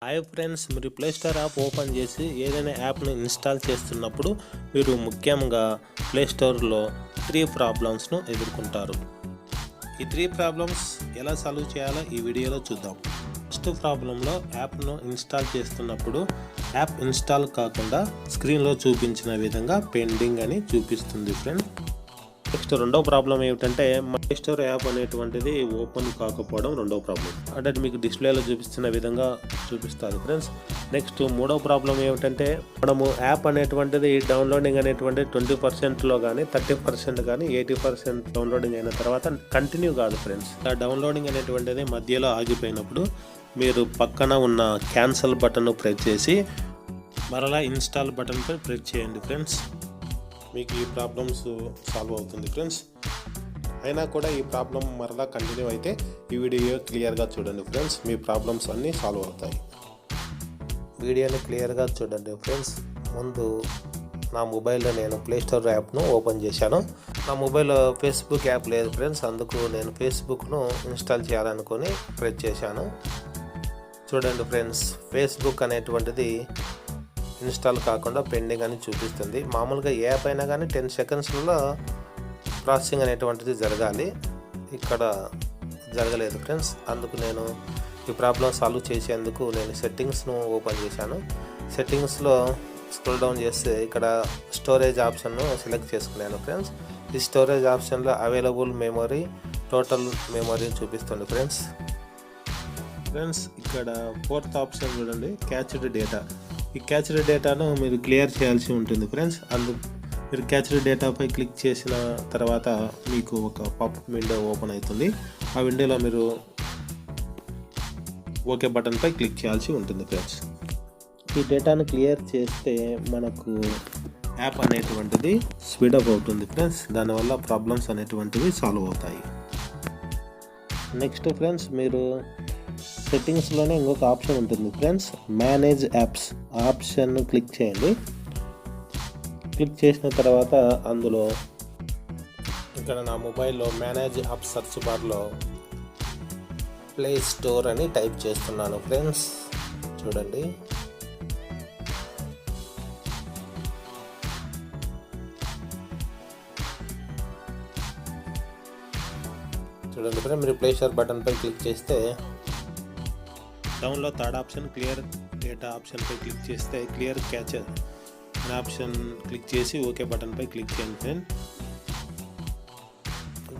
Hi friends, మీరు play store app open చేసి ఏదైనా యాప్ని ఇన్స్టాల్ చేస్తున్నప్పుడు మీరు ముఖ్యంగా ప్లే స్టోర్లో 3 ప్రాబ్లమ్స్ను ఎదుర్కొంటారు. ఈ 3 ప్రాబ్లమ్స్ ఎలా సాల్వ్ చేయాలో ఈ వీడియోలో చూద్దాం. ఫస్ట్ ప్రాబ్లంలో యాప్ను ఇన్స్టాల్ చేస్తున్నప్పుడు యాప్ ఇన్స్టాల్ కాకుండా స్క్రీన్లో చూపించిన విధంగా పెండింగ్ అని చూపిస్తుంది ఫ్రెండ్. నెక్స్ట్ రెండో ప్రాబ్లం ఏమిటంటే ప్లే స్టోర్ యాప్ అనేటువంటిది ఓపెన్ కాకపోవడం రెండో ప్రాబ్లం. అంటే మీకు డిస్ప్లేలో చూపిస్తున్న విధంగా చూపిస్తారు ఫ్రెండ్స్. నెక్స్ట్ మూడో ప్రాబ్లం ఏమిటంటే మనము యాప్ అనేటువంటిది డౌన్లోడింగ్ అనేటువంటిది 20%లో కానీ 30% కానీ 80% డౌన్లోడింగ్ అయిన తర్వాత కంటిన్యూ కాదు ఫ్రెండ్స్. ఆ డౌన్లోడింగ్ అనేటువంటిది మధ్యలో ఆగిపోయినప్పుడు మీరు పక్కన ఉన్న క్యాన్సల్ బటన్ ప్రెస్ చేసి మరలా ఇన్స్టాల్ బటన్పై ప్రెస్ చేయండి ఫ్రెండ్స్. మీకు ఈ ప్రాబ్లమ్స్ సాల్వ్ అవుతుంది ఫ్రెండ్స్. అయినా కూడా ఈ ప్రాబ్లం మరలా కంటిన్యూ అయితే ఈ వీడియో క్లియర్గా చూడండి ఫ్రెండ్స్. మీ ప్రాబ్లమ్స్ అన్నీ సాల్వ్ అవుతాయి. వీడియోని క్లియర్గా చూడండి ఫ్రెండ్స్. ముందు నా మొబైల్లో నేను ప్లే స్టోర్ యాప్ను ఓపెన్ చేశాను. నా మొబైల్లో ఫేస్బుక్ యాప్ లేదు ఫ్రెండ్స్, అందుకు నేను ఫేస్బుక్ను ఇన్స్టాల్ చేయాలనుకొని ప్రెస్ చేశాను. చూడండి ఫ్రెండ్స్, ఫేస్బుక్ అనేటువంటిది ఇన్స్టాల్ కాకుండా పెండింగ్ అని చూపిస్తుంది. మామూలుగా ఏ యాప్ అయినా కానీ 10 సెకండ్స్లో ప్రాసెసింగ్ అనేటువంటిది జరగాలి. ఇక్కడ జరగలేదు ఫ్రెండ్స్. అందుకు నేను ఈ ప్రాబ్లం సాల్వ్ చేసేందుకు నేను సెట్టింగ్స్ను ఓపెన్ చేశాను. సెట్టింగ్స్లో స్క్రోల్ డౌన్ చేస్తే ఇక్కడ స్టోరేజ్ ఆప్షన్ను సెలెక్ట్ చేసుకున్నాను ఫ్రెండ్స్. ఈ స్టోరేజ్ ఆప్షన్లో అవైలబుల్ మెమరీ, టోటల్ మెమరీ చూపిస్తుంది ఫ్రెండ్స్. ఇక్కడ 4th ఆప్షన్ చూడండి, క్యాచ్డ్ డేటా. ఈ క్యాచ్డ్ డేటాను మీరు క్లియర్ చేయాల్సి ఉంటుంది ఫ్రెండ్స్. మీరు క్యాచ్డ్ డేటాపై క్లిక్ చేసిన తర్వాత మీకు ఒక పాపప్ విండో ఓపెన్ అవుతుంది. ఆ విండోలో మీరు ఓకే బటన్పై క్లిక్ చేయాల్సి ఉంటుంది ఫ్రెండ్స్. ఈ డేటాను క్లియర్ చేస్తే మనకు యాప్ అనేటువంటిది స్పీడప్ అవుతుంది ఫ్రెండ్స్. దానివల్ల ప్రాబ్లమ్స్ అనేటువంటివి సాల్వ్ అవుతాయి. నెక్స్ట్ ఫ్రెండ్స్, మీరు సెట్టింగ్స్లోనే ఇంకొక ఆప్షన్ ఉంటుంది ఫ్రెండ్స్, మేనేజ్ యాప్స్. ఆప్షన్ను క్లిక్ చేయండి. క్లిక్ చేసిన తర్వాత అందులో ఇక్కడ నా మొబైల్లో మేనేజ్ యాప్ సర్చ్ బార్లో ప్లే స్టోర్ అని టైప్ చేస్తున్నాను ఫ్రెండ్స్. చూడండి, ఫ్రెండ్స్, మీరు ప్లే స్టోర్ బటన్పై క్లిక్ చేస్తే డౌన్లో థర్డ్ ఆప్షన్ క్లియర్ డేటా ఆప్షన్పై క్లిక్ చేస్తే క్లియర్ క్యాచ్ అనే ఆప్షన్ క్లిక్ చేసి ఓకే బటన్పై క్లిక్ చేయండి ఫ్రెండ్.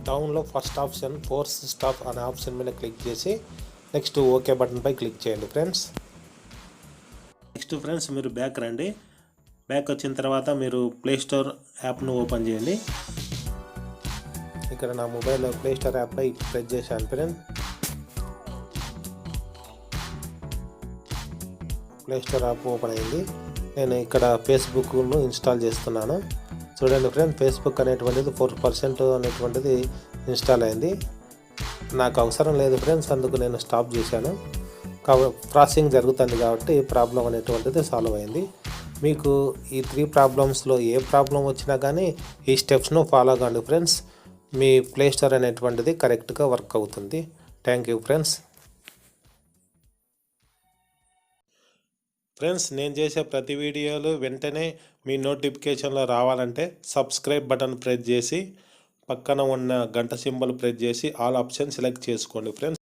డౌన్లో ఫస్ట్ ఆప్షన్ ఫోర్స్ స్టాప్ అనే ఆప్షన్ మీద క్లిక్ చేసి నెక్స్ట్ ఓకే బటన్పై క్లిక్ చేయండి ఫ్రెండ్స్. నెక్స్ట్ ఫ్రెండ్స్, మీరు బ్యాక్ రండి. బ్యాక్ వచ్చిన తర్వాత మీరు ప్లే స్టోర్ యాప్ను ఓపెన్ చేయండి. ఇక్కడ నా మొబైల్లో ప్లే స్టోర్ యాప్పై ప్రెస్ చేశాను friend. Play store app open అయింది. నేను ఇక్కడ ఫేస్బుక్ను ఇన్స్టాల్ చేస్తున్నాను. చూడండి ఫ్రెండ్, ఫేస్బుక్ అనేటువంటిది 4% అనేటువంటిది ఇన్స్టాల్ అయింది. నాకు అవసరం లేదు ఫ్రెండ్స్, అందుకు నేను స్టాప్ చేశాను. ప్రాసెసింగ్ జరుగుతుంది కాబట్టి ప్రాబ్లం అనేటువంటిది సాల్వ్ అయింది. మీకు ఈ 3 ప్రాబ్లమ్స్లో ఏ ప్రాబ్లం వచ్చినా కానీ ఈ స్టెప్స్ను ఫాలో కండి ఫ్రెండ్స్. మీ ప్లే స్టోర్ అనేటువంటిది కరెక్ట్గా వర్క్ అవుతుంది. Thank you friends. ఫ్రెండ్స్, నేను చేసే ప్రతి వీడియోలు వెంటనే మీ నోటిఫికేషన్లో రావాలంటే సబ్స్క్రైబ్ బటన్ ప్రెస్ చేసి పక్కన ఉన్న గంట సింబల్ ప్రెస్ చేసి ఆల్ ఆప్షన్ సెలెక్ట్ చేసుకోండి ఫ్రెండ్స్.